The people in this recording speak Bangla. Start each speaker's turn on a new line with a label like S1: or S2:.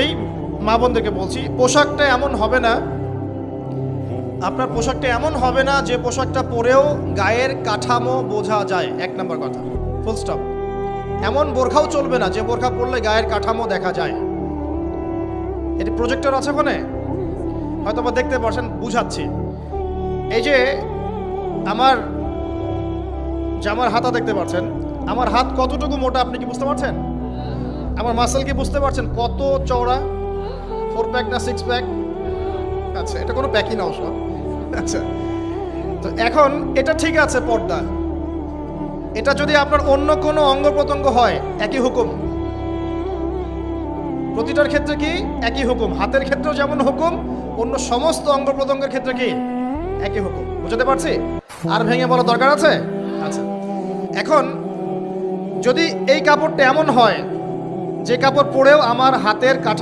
S1: এই মা বোনদেরকে বলছি, পোশাকটা এমন হবে না, আপনার পোশাকটা এমন হবে না যে পোশাকটা পরেও গায়ের কাঠামো বোঝা যায়। এক নম্বর কথা, ফুল স্টপ। এমন বোরখাও চলবে না যে বোরখা পরলে গায়ের কাঠামো দেখা যায়। এটি প্রজেক্টর আছে ওখানে, হয়তো বা দেখতে পারছেন, বুঝাচ্ছি। এই যে আমার জামার হাতা দেখতে পাচ্ছেন, আমার হাত কতটুকু মোটা আপনি কি বুঝতে পারছেন? আমার মাসেল কি বুঝতে পারছেন কত চওড়া? 4 প্যাক না 6 প্যাক? আচ্ছা, এটা কোনো প্যাকই না অবশ্য। আচ্ছা, তো এখন এটা ঠিক আছে পর্দা, এটা যদি আপনার অন্য কোনো অঙ্গ প্রত্যঙ্গ হয় একই হুকুম। প্রতিটার ক্ষেত্রে কি একই হুকুম, হাতের ক্ষেত্রেও যেমন হুকুম, অন্য সমস্ত অঙ্গ প্রত্যঙ্গের ক্ষেত্রে কি একই হুকুম। বুঝতে পারছি? আর ভেঙে বলা দরকার আছে? আচ্ছা, এখন যদি এই কাপড়টা এমন হয় যে কাপড় পরেও আমার হাতের কাঠামো